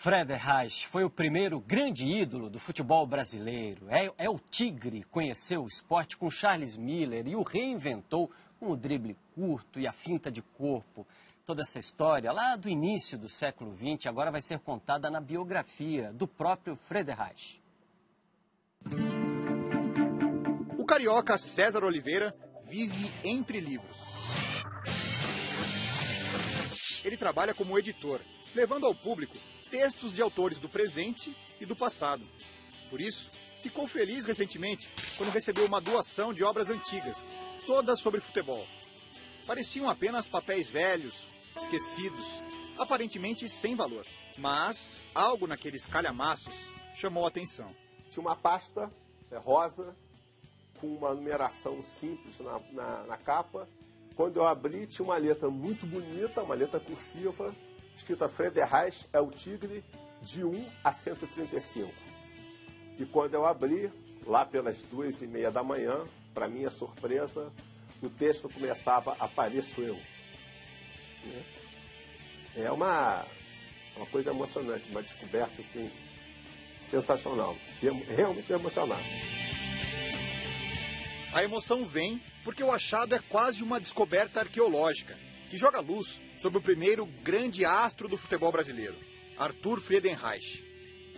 Frederich foi o primeiro grande ídolo do futebol brasileiro. É o tigre, conheceu o esporte com Charles Miller e o reinventou com o drible curto e a finta de corpo. Toda essa história, lá do início do século XX, agora vai ser contada na biografia do próprio Frederich. O carioca César Oliveira vive entre livros. Ele trabalha como editor, levando ao público textos de autores do presente e do passado. Por isso, ficou feliz recentemente quando recebeu uma doação de obras antigas, todas sobre futebol. Pareciam apenas papéis velhos, esquecidos, aparentemente sem valor. Mas algo naqueles calhamaços chamou a atenção. Tinha uma pasta rosa com uma numeração simples na capa. Quando eu abri, tinha uma letra muito bonita, uma letra cursiva, escrita Frederich é o tigre de 1 a 135. E quando eu abri, lá pelas 2h30 da manhã, para minha surpresa, o texto começava Apareço eu. É uma coisa emocionante, uma descoberta assim, sensacional, realmente emocionante. A emoção vem porque o achado é quase uma descoberta arqueológica, que joga luz sobre o primeiro grande astro do futebol brasileiro, Arthur Friedenreich.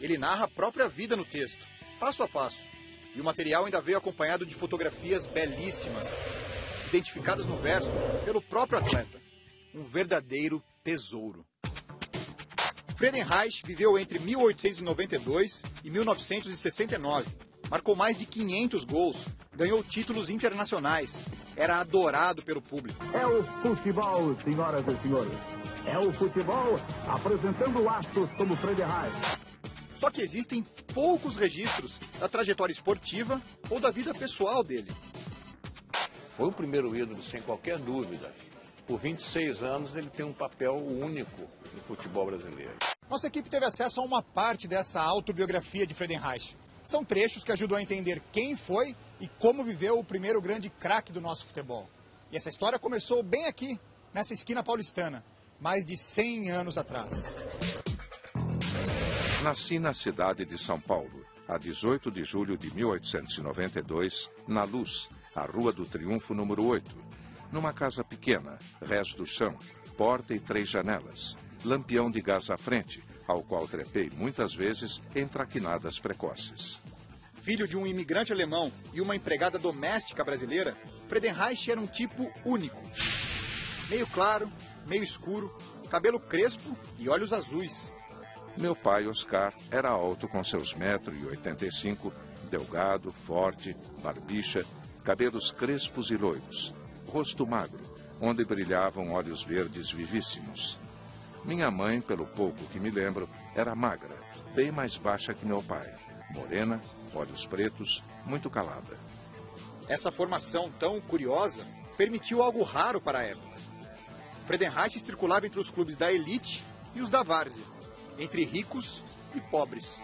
Ele narra a própria vida no texto, passo a passo, e o material ainda veio acompanhado de fotografias belíssimas, identificadas no verso pelo próprio atleta. Um verdadeiro tesouro. Friedenreich viveu entre 1892 e 1969. Marcou mais de 500 gols, ganhou títulos internacionais, era adorado pelo público. É o futebol, senhoras e senhores. É o futebol apresentando astros como Frederich. Só que existem poucos registros da trajetória esportiva ou da vida pessoal dele. Foi o primeiro ídolo, sem qualquer dúvida. Por 26 anos ele tem um papel único no futebol brasileiro. Nossa equipe teve acesso a uma parte dessa autobiografia de Friedenreich. São trechos que ajudam a entender quem foi e como viveu o primeiro grande craque do nosso futebol. E essa história começou bem aqui, nessa esquina paulistana, mais de 100 anos atrás. Nasci na cidade de São Paulo, a 18 de julho de 1892, na Luz, a Rua do Triunfo, número 8. Numa casa pequena, rés do chão, porta e 3 janelas, lampião de gás à frente, ao qual trepei muitas vezes em traquinadas precoces. Filho de um imigrante alemão e uma empregada doméstica brasileira, Friedenreich era um tipo único. Meio claro, meio escuro, cabelo crespo e olhos azuis. Meu pai, Oscar, era alto com seus 1,85 m, delgado, forte, barbicha, cabelos crespos e loiros, rosto magro, onde brilhavam olhos verdes vivíssimos. Minha mãe, pelo pouco que me lembro, era magra, bem mais baixa que meu pai, morena, olhos pretos, muito calada. Essa formação tão curiosa permitiu algo raro para a época. Friedenreich circulava entre os clubes da elite e os da várzea, entre ricos e pobres.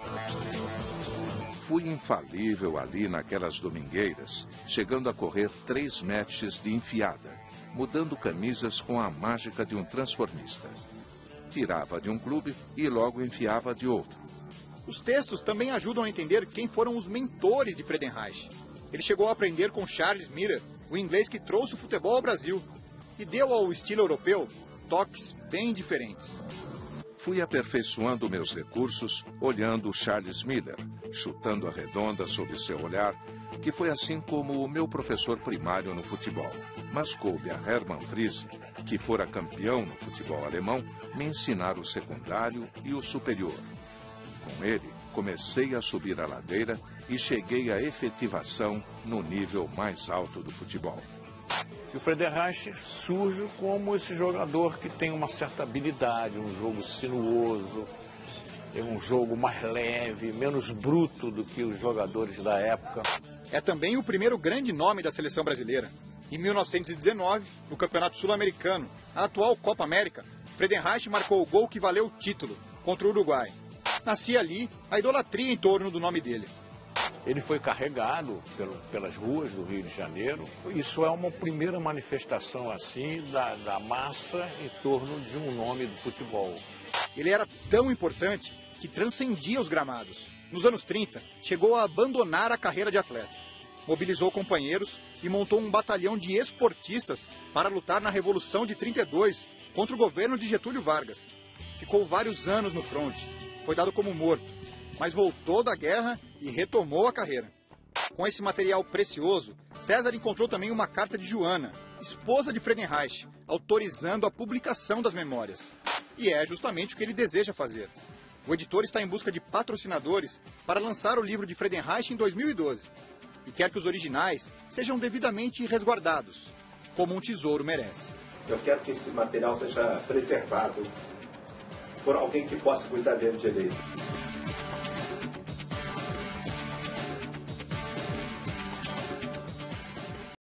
Fui infalível ali naquelas domingueiras, chegando a correr 3 matches de enfiada, mudando camisas com a mágica de um transformista. Tirava de um clube e logo enfiava de outro. Os textos também ajudam a entender quem foram os mentores de Friedenreich. Ele chegou a aprender com Charles Miller, o inglês que trouxe o futebol ao Brasil, e deu ao estilo europeu toques bem diferentes. Fui aperfeiçoando meus recursos olhando Charles Miller, chutando a redonda sob seu olhar, que foi assim como o meu professor primário no futebol. Mas coube a Hermann Friese, que fora campeão no futebol alemão, me ensinar o secundário e o superior. Com ele, comecei a subir a ladeira e cheguei à efetivação no nível mais alto do futebol. E o Friedenreich surge como esse jogador que tem uma certa habilidade, um jogo sinuoso, tem um jogo mais leve, menos bruto do que os jogadores da época. É também o primeiro grande nome da seleção brasileira. Em 1919, no Campeonato Sul-Americano, a atual Copa América, Friedenreich marcou o gol que valeu o título contra o Uruguai. Nascia ali a idolatria em torno do nome dele. Ele foi carregado pelas ruas do Rio de Janeiro. Isso é uma primeira manifestação assim da massa em torno de um nome do futebol. Ele era tão importante que transcendia os gramados. Nos anos 30, chegou a abandonar a carreira de atleta. Mobilizou companheiros e montou um batalhão de esportistas para lutar na Revolução de 32 contra o governo de Getúlio Vargas. Ficou vários anos no fronte, foi dado como morto, mas voltou da guerra e retomou a carreira. Com esse material precioso, César encontrou também uma carta de Joana, esposa de Friedenreich, autorizando a publicação das memórias. E é justamente o que ele deseja fazer. O editor está em busca de patrocinadores para lançar o livro de Friedenreich em 2012 e quer que os originais sejam devidamente resguardados, como um tesouro merece. Eu quero que esse material seja preservado por alguém que possa cuidar dele direito.